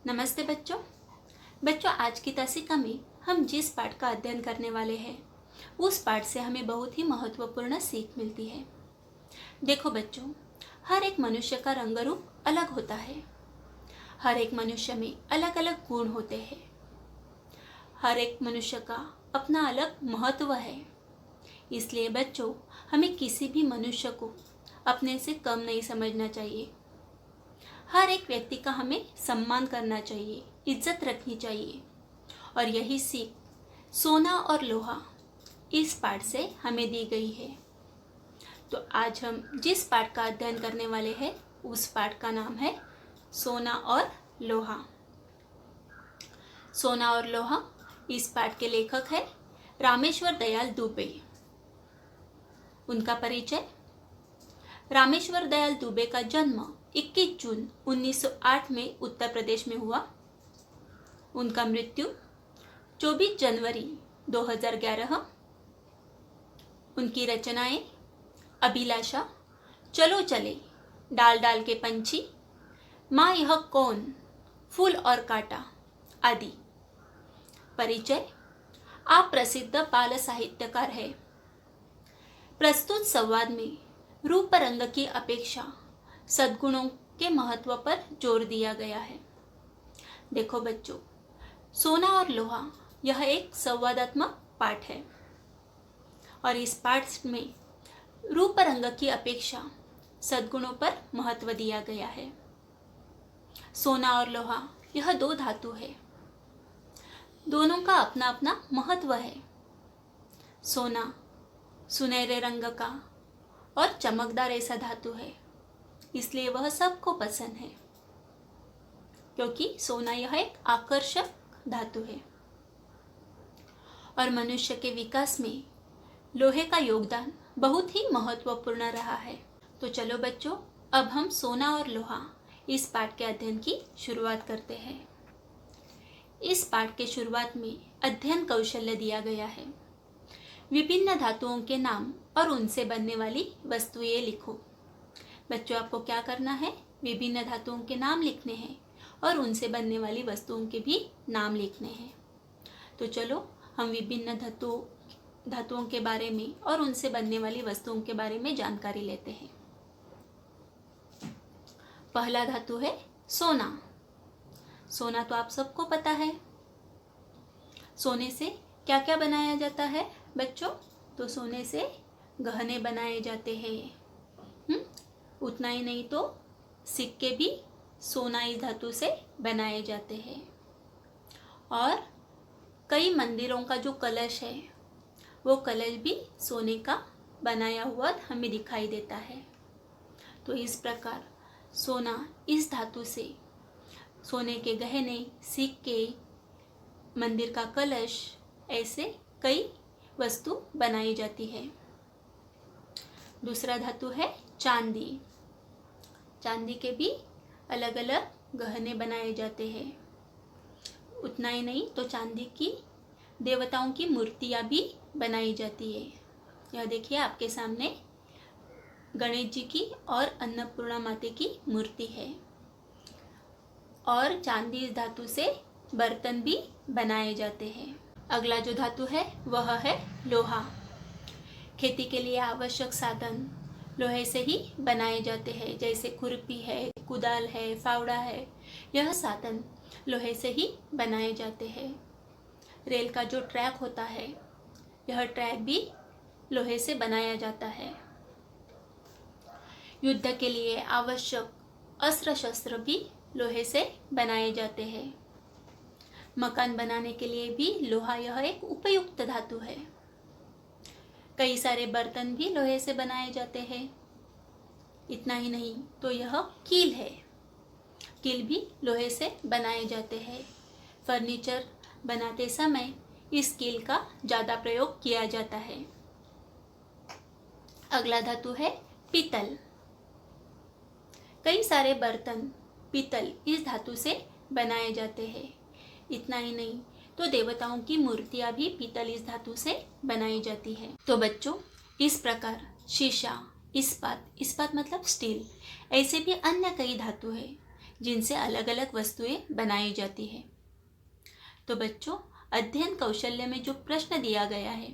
नमस्ते बच्चों आज की तासिका में हम जिस पाठ का अध्ययन करने वाले हैं उस पाठ से हमें बहुत ही महत्वपूर्ण सीख मिलती है। देखो बच्चों, हर एक मनुष्य का रंग रूप अलग होता है। हर एक मनुष्य में अलग अलग गुण होते हैं। हर एक मनुष्य का अपना अलग महत्व है। इसलिए बच्चों, हमें किसी भी मनुष्य को अपने से कम नहीं समझना चाहिए। हर एक व्यक्ति का हमें सम्मान करना चाहिए, इज्जत रखनी चाहिए। और यही सीख सोना और लोहा इस पाठ से हमें दी गई है। तो आज हम जिस पाठ का अध्ययन करने वाले हैं उस पाठ का नाम है सोना और लोहा। सोना और लोहा इस पाठ के लेखक है रामेश्वर दयाल दुबे। उनका परिचय। रामेश्वर दयाल दुबे का जन्म 21 जून 1908 में उत्तर प्रदेश में हुआ। उनका मृत्यु 24 जनवरी 2011। उनकी रचनाएं अभिलाषा, चलो चले, डाल डाल के पंछी, माँ यह कौन, फूल और कांटा आदि। परिचय। आप प्रसिद्ध बाल साहित्यकार है। प्रस्तुत संवाद में रूप रंग की अपेक्षा सद्गुणों के महत्व पर जोर दिया गया है। देखो बच्चों, सोना और लोहा यह एक संवादात्मक पाठ है और इस पाठ में रूप रंग की अपेक्षा सद्गुणों पर महत्व दिया गया है। सोना और लोहा यह दो धातु है। दोनों का अपना अपना महत्व है। सोना सुनहरे रंग का और चमकदार ऐसा धातु है, इसलिए वह सबको पसंद है क्योंकि सोना यह एक आकर्षक धातु है। और मनुष्य के विकास में लोहे का योगदान बहुत ही महत्वपूर्ण रहा है। तो चलो बच्चों, अब हम सोना और लोहा इस पाठ के अध्ययन की शुरुआत करते हैं। इस पाठ के शुरुआत में अध्ययन कौशल्य दिया गया है। विभिन्न धातुओं के नाम और उनसे बनने वाली वस्तुएं लिखो। बच्चों, आपको क्या करना है? विभिन्न धातुओं के नाम लिखने हैं और उनसे बनने वाली वस्तुओं के भी नाम लिखने हैं। तो चलो हम विभिन्न धातुओं के बारे में और उनसे बनने वाली वस्तुओं के बारे में जानकारी लेते हैं। पहला धातु है सोना। सोना तो आप सबको पता है। सोने से क्या क्या बनाया जाता है बच्चों? तो सोने से गहने बनाए जाते हैं। उतना ही नहीं तो सिक्के भी सोना इस धातु से बनाए जाते हैं। और कई मंदिरों का जो कलश है वो कलश भी सोने का बनाया हुआ हमें दिखाई देता है। तो इस प्रकार सोना इस धातु से सोने के गहने, सिक्के, मंदिर का कलश, ऐसे कई वस्तु बनाई जाती है। दूसरा धातु है चांदी। चांदी के भी अलग अलग गहने बनाए जाते हैं। उतना ही नहीं तो चांदी की देवताओं की मूर्तियां भी बनाई जाती है। यह देखिए आपके सामने गणेश जी की और अन्नपूर्णा माता की मूर्ति है। और चांदी इस धातु से बर्तन भी बनाए जाते हैं। अगला जो धातु है वह है लोहा। खेती के लिए आवश्यक साधन लोहे से ही बनाए जाते हैं, जैसे खुरपी है, कुदाल है, फावड़ा है। यह साधन लोहे से ही बनाए जाते हैं। रेल का जो ट्रैक होता है यह ट्रैक भी लोहे से बनाया जाता है। युद्ध के लिए आवश्यक अस्त्र शस्त्र भी लोहे से बनाए जाते हैं। मकान बनाने के लिए भी लोहा यह एक उपयुक्त धातु है। कई सारे बर्तन भी लोहे से बनाए जाते हैं। इतना ही नहीं तो यह कील है। कील भी लोहे से बनाए जाते हैं। फर्नीचर बनाते समय इस कील का ज़्यादा प्रयोग किया जाता है। अगला धातु है पीतल। कई सारे बर्तन पीतल इस धातु से बनाए जाते हैं। इतना ही नहीं तो देवताओं की मूर्तियां भी पीतल इस धातु से बनाई जाती है। तो बच्चों, इस प्रकार शीशा, इस्पात मतलब स्टील, ऐसे भी अन्य कई धातु है जिनसे अलग अलग वस्तुएं बनाई जाती है। तो बच्चों, अध्ययन कौशल्य में जो प्रश्न दिया गया है,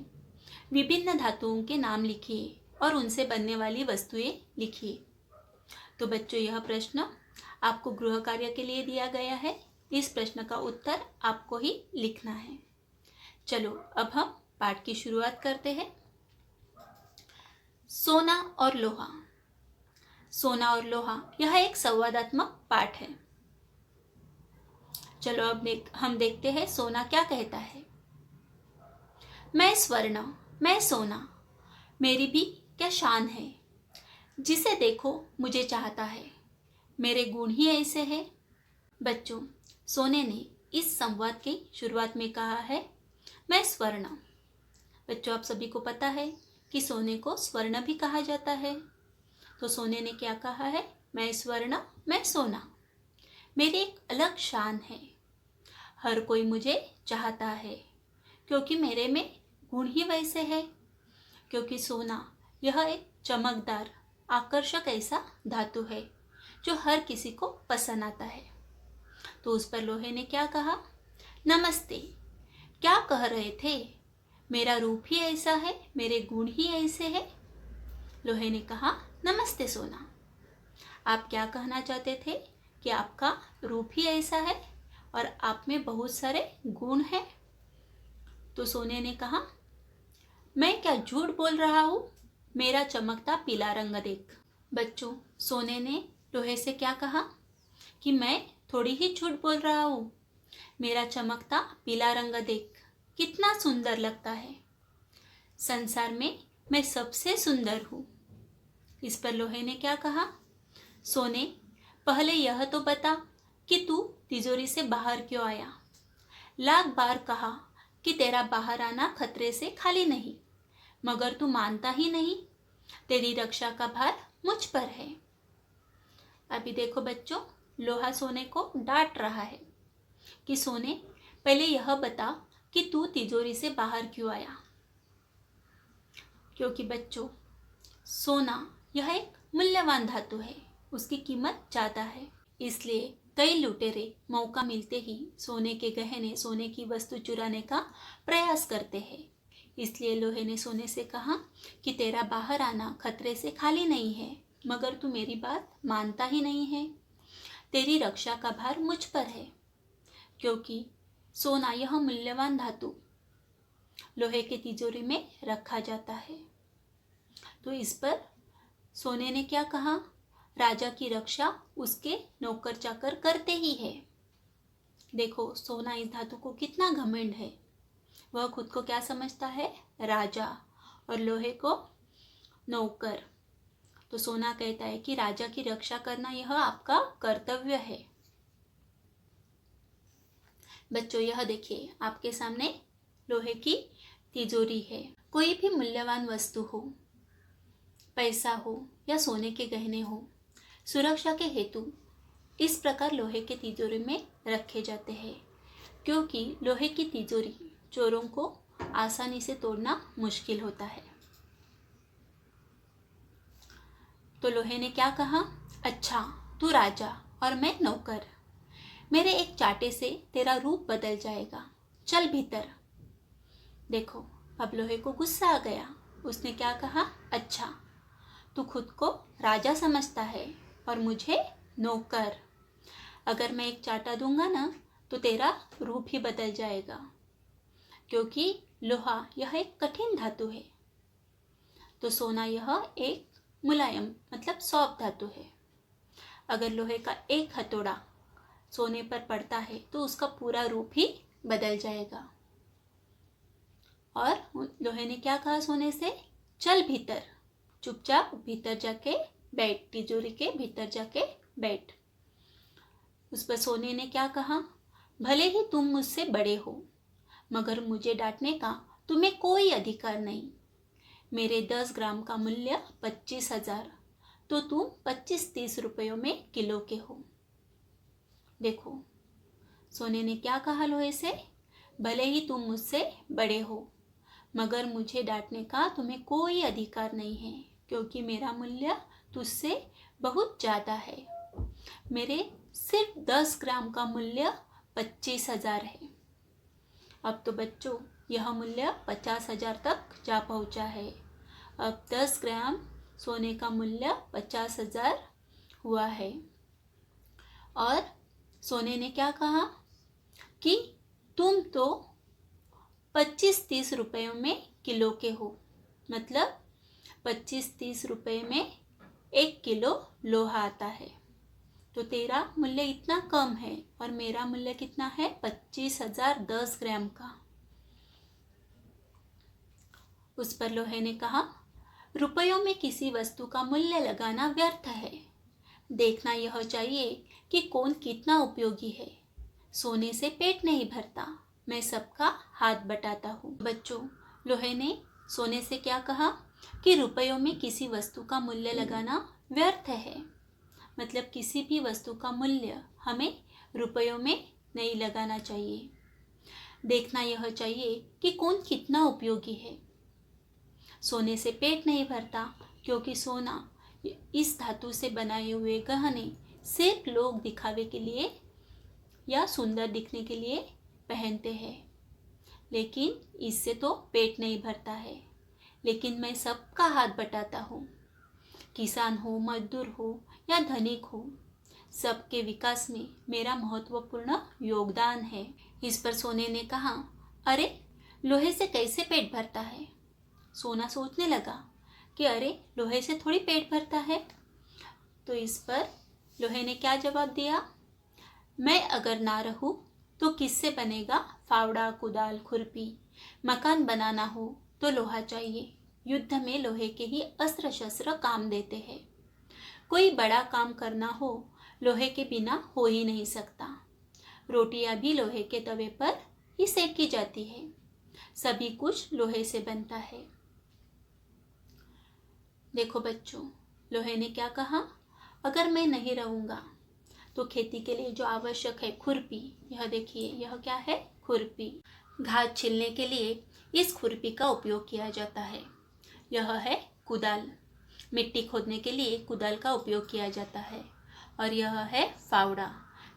विभिन्न धातुओं के नाम लिखिए और उनसे बनने वाली वस्तुएं लिखिए। तो बच्चों, यह प्रश्न आपको गृह कार्य के लिए दिया गया है। इस प्रश्न का उत्तर आपको ही लिखना है। चलो अब हम पाठ की शुरुआत करते हैं। सोना और लोहा। सोना और लोहा यह एक संवादात्मक पाठ है। चलो अब हम देखते हैं सोना क्या कहता है। मैं स्वर्ण, मैं सोना, मेरी भी क्या शान है। जिसे देखो मुझे चाहता है, मेरे गुण ही ऐसे हैं। बच्चों, सोने ने इस संवाद की शुरुआत में कहा है, मैं स्वर्ण। बच्चों, आप सभी को पता है कि सोने को स्वर्ण भी कहा जाता है। तो सोने ने क्या कहा है, मैं स्वर्ण, मैं सोना, मेरी एक अलग शान है। हर कोई मुझे चाहता है क्योंकि मेरे में गुण ही वैसे है। क्योंकि सोना यह एक चमकदार, आकर्षक ऐसा धातु है जो हर किसी को पसंद आता है। तो उस पर लोहे ने क्या कहा, नमस्ते, क्या कह रहे थे, मेरा रूप ही ऐसा है, मेरे गुण ही ऐसे हैं। लोहे ने कहा, नमस्ते सोना, आप क्या कहना चाहते थे कि आपका रूप ही ऐसा है और आप में बहुत सारे गुण हैं। तो सोने ने कहा, मैं क्या झूठ बोल रहा हूँ, मेरा चमकता पीला रंग देख। बच्चों, सोने ने लोहे से क्या कहा कि मैं थोड़ी ही झूठ बोल रहा हूँ, मेरा चमकता पीला रंग देख, कितना सुंदर लगता है। संसार में मैं सबसे सुंदर हूँ। इस पर लोहे ने क्या कहा, सोने, पहले यह तो बता कि तू तिजोरी से बाहर क्यों आया। लाख बार कहा कि तेरा बाहर आना खतरे से खाली नहीं, मगर तू मानता ही नहीं। तेरी रक्षा का भार मुझ पर है। अभी देखो बच्चों, लोहा सोने को डांट रहा है कि सोने, पहले यह बता कि तू तिजोरी से बाहर क्यों आया। क्योंकि बच्चों, सोना यह एक मूल्यवान धातु है, उसकी कीमत ज़्यादा है। इसलिए कई लुटेरे मौका मिलते ही सोने के गहने, सोने की वस्तु चुराने का प्रयास करते हैं। इसलिए लोहे ने सोने से कहा कि तेरा बाहर आना खतरे से खाली नहीं है, मगर तू मेरी बात मानता ही नहीं है। तेरी रक्षा का भार मुझ पर है। क्योंकि सोना यह मूल्यवान धातु लोहे की तिजोरी में रखा जाता है। तो इस पर सोने ने क्या कहा, राजा की रक्षा उसके नौकर चाकर करते ही है। देखो, सोना इस धातु को कितना घमंड है। वह खुद को क्या समझता है, राजा, और लोहे को नौकर। तो सोना कहता है कि राजा की रक्षा करना यह आपका कर्तव्य है। बच्चों, यह देखिए, आपके सामने लोहे की तिजोरी है। कोई भी मूल्यवान वस्तु हो, पैसा हो या सोने के गहने हो, सुरक्षा के हेतु इस प्रकार लोहे के तिजोरी में रखे जाते हैं। क्योंकि लोहे की तिजोरी चोरों को आसानी से तोड़ना मुश्किल होता है। तो लोहे ने क्या कहा, अच्छा, तू राजा और मैं नौकर, मेरे एक चाटे से तेरा रूप बदल जाएगा, चल भीतर। देखो, अब लोहे को गुस्सा आ गया। उसने क्या कहा, अच्छा, तू खुद को राजा समझता है और मुझे नौकर। अगर मैं एक चाटा दूंगा ना तो तेरा रूप ही बदल जाएगा। क्योंकि लोहा यह एक कठिन धातु है, तो सोना यह एक मुलायम मतलब सॉफ्ट धातु है। अगर लोहे का एक हथौड़ा सोने पर पड़ता है तो उसका पूरा रूप ही बदल जाएगा। और लोहे ने क्या कहा सोने से, चल भीतर, चुपचाप भीतर जाके बैठ, तिजोरी के भीतर जाके बैठ। उस पर सोने ने क्या कहा, भले ही तुम मुझसे बड़े हो, मगर मुझे डांटने का तुम्हें कोई अधिकार नहीं। मेरे 10 ग्राम का मूल्य 25,000, तो तुम 25-30 रुपयों में किलो के हो। देखो, सोने ने क्या कहा लोहे से, भले ही तुम मुझसे बड़े हो, मगर मुझे डांटने का तुम्हें कोई अधिकार नहीं है, क्योंकि मेरा मूल्य तुझसे बहुत ज़्यादा है। मेरे सिर्फ 10 ग्राम का मूल्य 25,000 है। अब तो बच्चों यह मूल्य 50,000 तक जा पहुंचा है। अब 10 ग्राम सोने का मूल्य 50,000 हुआ है। और सोने ने क्या कहा कि तुम तो 25-30 रुपयों में किलो के हो, मतलब 25-30 रुपये में 1 किलो लोहा आता है। तो तेरा मूल्य इतना कम है और मेरा मूल्य कितना है? 25,000 10 ग्राम का। उस पर लोहे ने कहा, रुपयों में किसी वस्तु का मूल्य लगाना व्यर्थ है। देखना यह चाहिए कि कौन कितना उपयोगी है। सोने से पेट नहीं भरता, मैं सबका हाथ बटाता हूँ। बच्चों, लोहे ने सोने से क्या कहा कि रुपयों में किसी वस्तु का मूल्य लगाना व्यर्थ है, मतलब किसी भी वस्तु का मूल्य हमें रुपयों में नहीं लगाना चाहिए। देखना यह चाहिए कि कौन कितना उपयोगी है। सोने से पेट नहीं भरता, क्योंकि सोना इस धातु से बनाए हुए गहने सिर्फ लोग दिखावे के लिए या सुंदर दिखने के लिए पहनते हैं, लेकिन इससे तो पेट नहीं भरता है। लेकिन मैं सबका हाथ बटाता हूँ, किसान हो, मजदूर हो या धनिक हो, सबके विकास में मेरा महत्वपूर्ण योगदान है। इस पर सोने ने कहा, अरे लोहे से कैसे पेट भरता है? सोना सोचने लगा कि अरे लोहे से थोड़ी पेट भरता है। तो इस पर लोहे ने क्या जवाब दिया, मैं अगर ना रहूं तो किससे बनेगा फावड़ा, कुदाल, खुरपी। मकान बनाना हो तो लोहा चाहिए। युद्ध में लोहे के ही अस्त्र शस्त्र काम देते हैं। कोई बड़ा काम करना हो लोहे के बिना हो ही नहीं सकता। रोटियां भी लोहे के तवे पर ही सेकी जाती है। सभी कुछ लोहे से बनता है। देखो बच्चों, लोहे ने क्या कहा, अगर मैं नहीं रहूंगा तो खेती के लिए जो आवश्यक है खुरपी, यह देखिए, यह क्या है? खुरपी। घास छीलने के लिए इस खुरपी का उपयोग किया जाता है। यह है कुदाल। मिट्टी खोदने के लिए कुदाल का उपयोग किया जाता है। और यह है फावड़ा।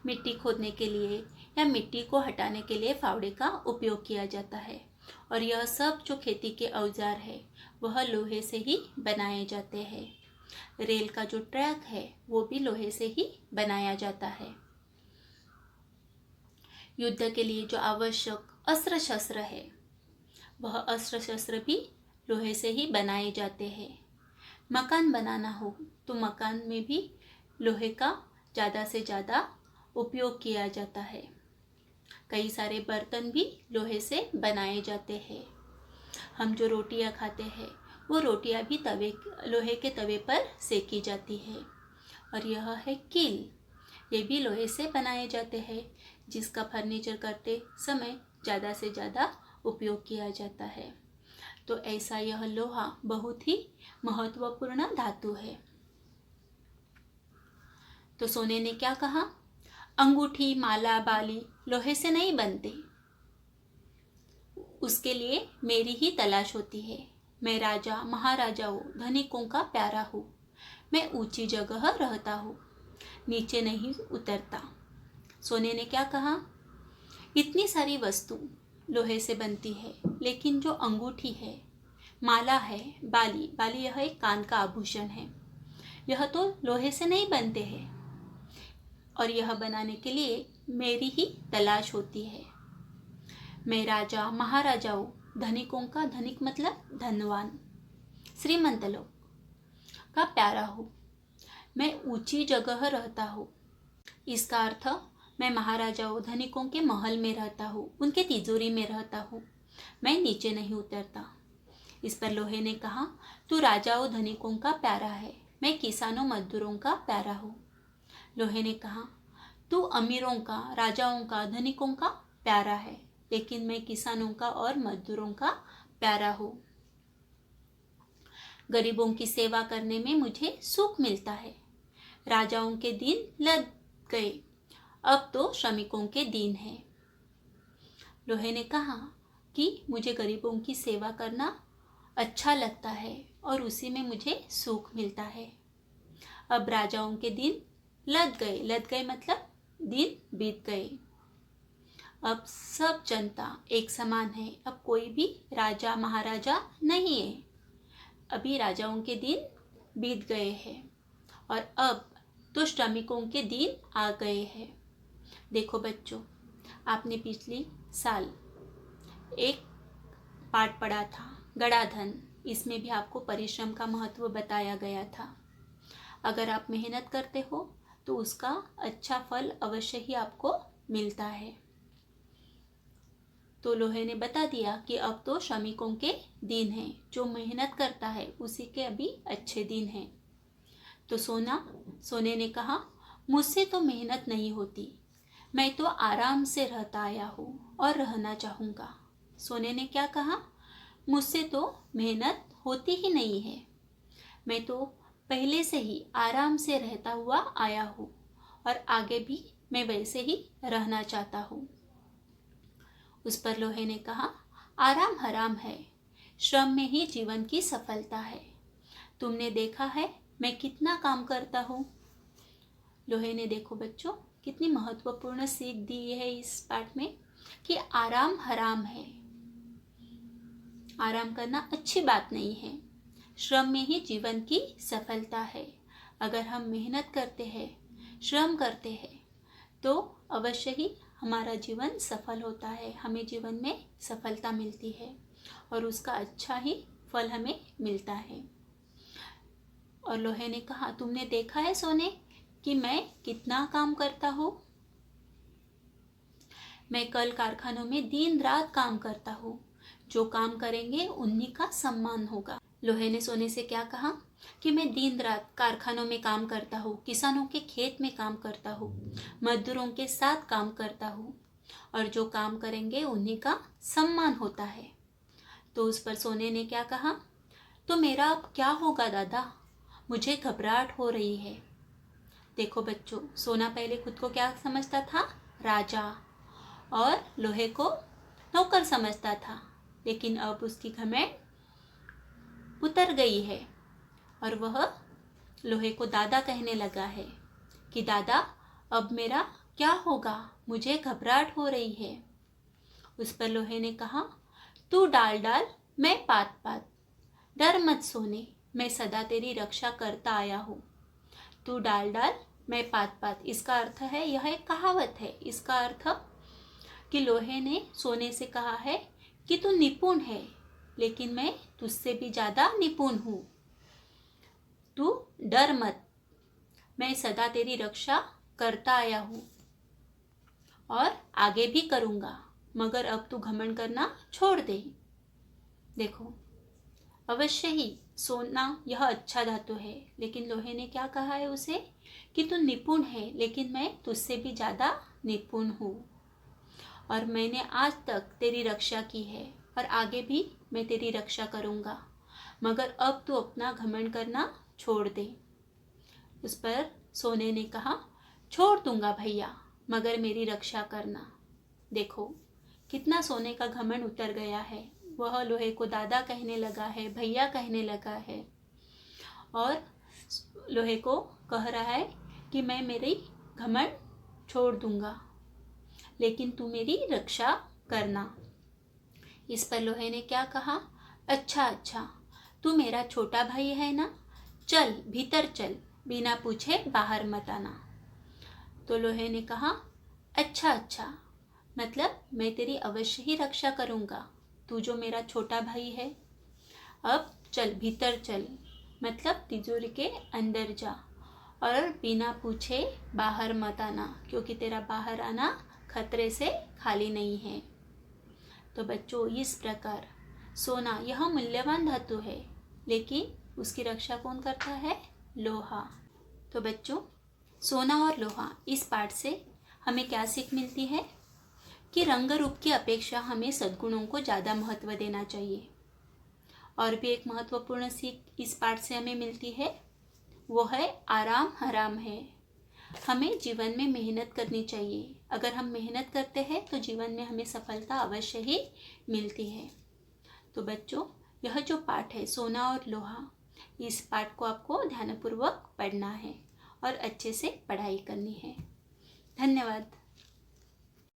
मिट्टी खोदने के लिए या मिट्टी को हटाने के लिए फावड़े का उपयोग किया जाता है। और यह सब जो खेती के औजार है वह लोहे से ही बनाए जाते हैं। रेल का जो ट्रैक है वो भी लोहे से ही बनाया जाता है। युद्ध के लिए जो आवश्यक अस्त्र शस्त्र है वह अस्त्र शस्त्र भी लोहे से ही बनाए जाते हैं। मकान बनाना हो तो मकान में भी लोहे का ज़्यादा से ज़्यादा उपयोग किया जाता है। कई सारे बर्तन भी लोहे से बनाए जाते हैं। हम जो रोटियां खाते हैं वो रोटियां भी लोहे के तवे पर सेकी जाती है। और यह है कील। ये भी लोहे से बनाए जाते हैं, जिसका फर्नीचर करते समय ज़्यादा से ज़्यादा उपयोग किया जाता है। तो ऐसा यह लोहा बहुत ही महत्वपूर्ण धातु है। तो सोने ने क्या कहा, अंगूठी, माला, बाली लोहे से नहीं बनते। उसके लिए मेरी ही तलाश होती है। मैं राजा, महाराजाओं, धनिकों का प्यारा हूँ। मैं ऊंची जगह रहता हूँ, नीचे नहीं उतरता। सोने ने क्या कहा, इतनी सारी वस्तु लोहे से बनती है, लेकिन जो अंगूठी है, माला है, बाली यह एक कान का आभूषण है, यह तो लोहे से नहीं बनते हैं। और यह बनाने के लिए मेरी ही तलाश होती है। मैं राजा, महाराजाओं, धनिकों का, धनिक मतलब धनवान, श्रीमंत लोग का प्यारा हूँ। मैं ऊंची जगह रहता हूँ। इसका अर्थ मैं महाराजाओं, धनिकों के महल में रहता हूँ, उनके तिजोरी में रहता हूँ। मैं नीचे नहीं उतरता। इस पर लोहे ने कहा, तू राजाओं, धनिकों का प्यारा है, मैं किसानों, मजदूरों का प्यारा हूँ। लोहे ने कहा, तू अमीरों का, राजाओं का, धनिकों का प्यारा है, लेकिन मैं किसानों का और मजदूरों का प्यारा हूँ। गरीबों की सेवा करने में मुझे सुख मिलता है। राजाओं के दिन लग गए, अब तो श्रमिकों के दिन हैं। लोहे ने कहा कि मुझे गरीबों की सेवा करना अच्छा लगता है और उसी में मुझे सुख मिलता है। अब राजाओं के दिन लद गए मतलब दिन बीत गए। अब सब जनता एक समान है, अब कोई भी राजा महाराजा नहीं है, अभी राजाओं के दिन बीत गए हैं और अब तो श्रमिकों के दिन आ गए हैं। देखो बच्चों, आपने पिछली साल एक पाठ पढ़ा था गणाधन, इसमें भी आपको परिश्रम का महत्व बताया गया था। अगर आप मेहनत करते हो तो उसका अच्छा फल अवश्य ही आपको मिलता है। तो लोहे ने बता दिया कि अब तो श्रमिकों के दिन हैं, जो मेहनत करता है उसी के अभी अच्छे दिन हैं। तो सोने ने कहा, मुझसे तो मेहनत नहीं होती, मैं तो आराम से रहता आया हूँ और रहना चाहूँगा। सोने ने क्या कहा, मुझसे तो मेहनत होती ही नहीं है, मैं तो पहले से ही आराम से रहता हुआ आया हूँ और आगे भी मैं वैसे ही रहना चाहता हूँ। उस पर लोहे ने कहा, आराम हराम है, श्रम में ही जीवन की सफलता है। तुमने देखा है मैं कितना काम करता हूँ। लोहे ने देखो बच्चों कितनी महत्वपूर्ण सीख दी है इस पाठ में कि आराम हराम है, आराम करना अच्छी बात नहीं है, श्रम में ही जीवन की सफलता है। अगर हम मेहनत करते हैं, श्रम करते हैं तो अवश्य ही हमारा जीवन सफल होता है, हमें जीवन में सफलता मिलती है और उसका अच्छा ही फल हमें मिलता है। और लोहे ने कहा, तुमने देखा है सोने कि मैं कितना काम करता हूँ, मैं कल कारखानों में दिन रात काम करता हूँ, जो काम करेंगे उन्हीं का सम्मान होगा। लोहे ने सोने से क्या कहा कि मैं दिन रात कारखानों में काम करता हूँ, किसानों के खेत में काम करता हूँ, मजदूरों के साथ काम करता हूँ और जो काम करेंगे उन्हीं का सम्मान होता है। तो उस पर सोने ने क्या कहा, तो मेरा अब क्या होगा दादा, मुझे घबराहट हो रही है। देखो बच्चों, सोना पहले खुद को क्या समझता था, राजा, और लोहे को नौकर समझता था, लेकिन अब उसकी घमंड उतर गई है और वह लोहे को दादा कहने लगा है कि दादा अब मेरा क्या होगा, मुझे घबराहट हो रही है। उस पर लोहे ने कहा, तू डाल डाल मैं पात पात, डर मत सोने, मैं सदा तेरी रक्षा करता आया हूँ। तू डाल डाल मैं पात पात, इसका अर्थ है, यह एक कहावत है, इसका अर्थ कि लोहे ने सोने से कहा है कि तू निपुण है लेकिन मैं तुझसे भी ज़्यादा निपुण हूँ, तू डर मत, मैं सदा तेरी रक्षा करता आया हूँ और आगे भी करूँगा, मगर अब तू घमंड करना छोड़ दे। देखो अवश्य ही सोना यह अच्छा धातु है, लेकिन लोहे ने क्या कहा है उसे कि तू निपुण है लेकिन मैं तुझसे भी ज़्यादा निपुण हूँ और मैंने आज तक तेरी रक्षा की है और आगे भी मैं तेरी रक्षा करूँगा, मगर अब तू अपना घमंड करना छोड़ दे। उस पर सोने ने कहा, छोड़ दूंगा भैया, मगर मेरी रक्षा करना। देखो कितना सोने का घमंड उतर गया है, वह लोहे को दादा कहने लगा है, भैया कहने लगा है और लोहे को कह रहा है कि मैं मेरी घमंड छोड़ दूंगा लेकिन तू मेरी रक्षा करना। इस पर लोहे ने क्या कहा, अच्छा अच्छा, तू मेरा छोटा भाई है ना, चल भीतर चल, बिना पूछे बाहर मत आना। तो लोहे ने कहा, अच्छा अच्छा, मतलब मैं तेरी अवश्य ही रक्षा करूँगा, तू जो मेरा छोटा भाई है, अब चल भीतर चल, मतलब तिजोरी के अंदर जा और बिना पूछे बाहर मत आना, क्योंकि तेरा बाहर आना खतरे से खाली नहीं है। तो बच्चों इस प्रकार सोना यह मूल्यवान धातु है, लेकिन उसकी रक्षा कौन करता है, लोहा। तो बच्चों सोना और लोहा, इस पाठ से हमें क्या सीख मिलती है कि रंग रूप की अपेक्षा हमें सद्गुणों को ज़्यादा महत्व देना चाहिए। और भी एक महत्वपूर्ण सीख इस पाठ से हमें मिलती है, वो है आराम हराम है, हमें जीवन में मेहनत करनी चाहिए। अगर हम मेहनत करते हैं तो जीवन में हमें सफलता अवश्य ही मिलती है। तो बच्चों यह जो पाठ है सोना और लोहा, इस पाठ को आपको ध्यानपूर्वक पढ़ना है और अच्छे से पढ़ाई करनी है। धन्यवाद।